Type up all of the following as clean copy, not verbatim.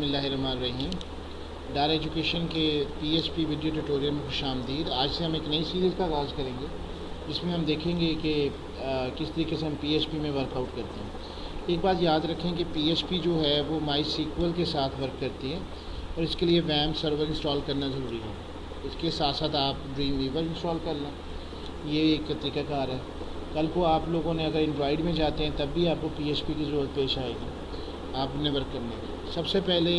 बिस्मिल्लाहिर्रहमानिर्रहीम। डार एजुकेशन के PHP video tutorial में खुशामदीद। आज से हम एक नई सीरीज़ का आगाज़ करेंगे जिसमें हम देखेंगे कि किस तरीके से हम PHP में वर्कआउट करते हैं। एक बात याद रखें कि PHP जो है वो MySQL के साथ वर्क करती है और इसके लिए WAMP सर्वर इंस्टॉल करना ज़रूरी है। इसके साथ साथ आप ड्रीमवीवर इंस्टॉल कर लें, ये एक तरीक़ाकार है। कल को आप लोगों ने अगर एंड्रॉयड में जाते हैं तब भी आपको PHP की ज़रूरत पेश आएगी आपने वर्क करने की। सबसे पहले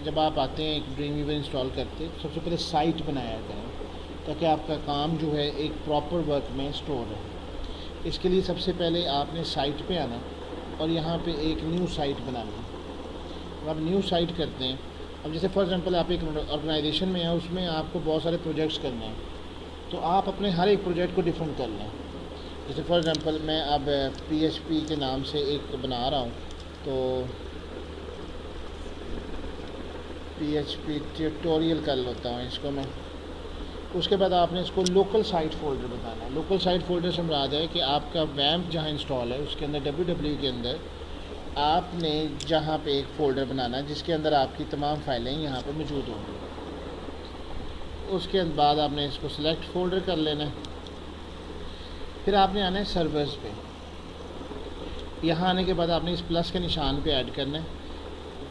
जब आप आते हैं एक ड्रीमवीवर इंस्टॉल करते हैं, सबसे पहले साइट बनाया करें ताकि आपका काम जो है एक प्रॉपर वर्क में स्टोर है। इसके लिए सबसे पहले आपने साइट पे आना और यहाँ पे एक न्यू साइट बनानी है। अब न्यू साइट करते हैं। अब जैसे फॉर एग्जांपल आप एक ऑर्गेनाइजेशन में हैं, उसमें आपको बहुत सारे प्रोजेक्ट्स करने हैं, तो आप अपने हर एक प्रोजेक्ट को डिफरेंट कर लें। जैसे फॉर एग्जांपल मैं अब PHP के नाम से एक बना रहा हूँ, तो PHP ट्यूटोरियल कर लेता हूँ इसको मैं। उसके बाद आपने इसको लोकल साइट फ़ोल्डर बताना है। लोकल साइट फ़ोल्डर से मुराद है कि आपका WAMP जहाँ इंस्टॉल है उसके अंदर www के अंदर आपने जहाँ पे एक फ़ोल्डर बनाना है जिसके अंदर आपकी तमाम फ़ाइलें यहाँ पे मौजूद होंगी। उसके बाद आपने इसको सिलेक्ट फ़ोल्डर कर लेना है। फिर आपने आना है सर्वर्स पे। यहाँ आने के बाद आपने इस प्लस के निशान पे ऐड करना है।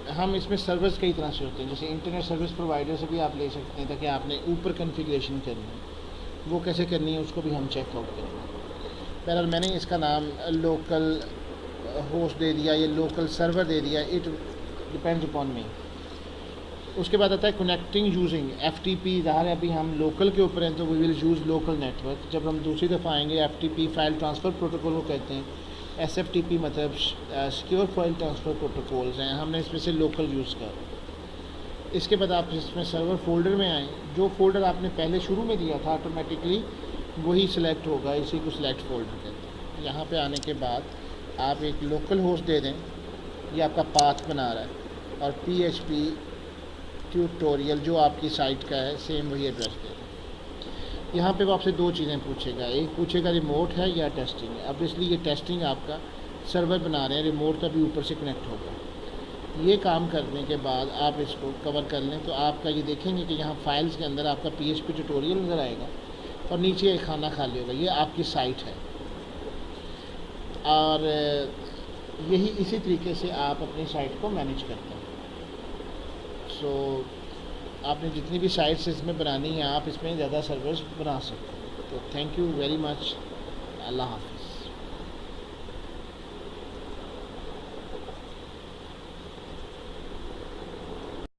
हम इसमें सर्विस कई तरह से होते हैं, जैसे इंटरनेट सर्विस प्रोवाइडर से भी आप ले सकते हैं ताकि आपने ऊपर कॉन्फ़िगरेशन करनी है, वो कैसे करनी है उसको भी हम चेक आउट करेंगे। बहरहाल मैंने इसका नाम लोकल होस्ट दे दिया, ये लोकल सर्वर दे दिया, इट डिपेंड्स अपॉन मी। उसके बाद आता है कनेक्टिंग यूजिंग FTP। ज़ाहिर है अभी हम लोकल के ऊपर हैं तो we will use local network. जब हम दूसरी दफ़ा आएंगे FTP फाइल ट्रांसफ़र प्रोटोकॉल को कहते हैं। SFTP मतलब सिक्योर फाइल ट्रांसफ़र प्रोटोकॉल्स हैं, हमने इसमें से लोकल यूज़ कर। इसके बाद आप इसमें सर्वर फ़ोल्डर में आएँ, जो फ़ोल्डर आपने पहले शुरू में दिया था ऑटोमेटिकली वही सिलेक्ट होगा, इसी को सिलेक्ट फ़ोल्डर कहते हैं। यहाँ पे आने के बाद आप एक लोकल होस्ट दे दें, ये आपका पाथ बना रहा है, और PHP ट्यूटोरियल जो आपकी साइट का है सेम वही एड्रेस दे दें। यहाँ पे वो आपसे दो चीज़ें पूछेगा, एक पूछेगा रिमोट है या टेस्टिंग है। अब इसलिए ये टेस्टिंग आपका सर्वर बना रहे हैं, रिमोट का भी ऊपर से कनेक्ट होगा। ये काम करने के बाद आप इसको कवर कर लें तो आपका ये देखेंगे कि यहाँ फाइल्स के अंदर आपका PHP ट्यूटोरियल नज़र आएगा और नीचे एक खाना खाली होगा, ये आपकी साइट है। और यही इसी तरीके से आप अपनी साइट को मैनेज करते हैं। सो आपने जितनी भी साइट्स इसमें बनानी है आप इसमें ज़्यादा सर्वर्स बना सकते हैं। तो थैंक यू वेरी मच। अल्लाह हाफ़िज़।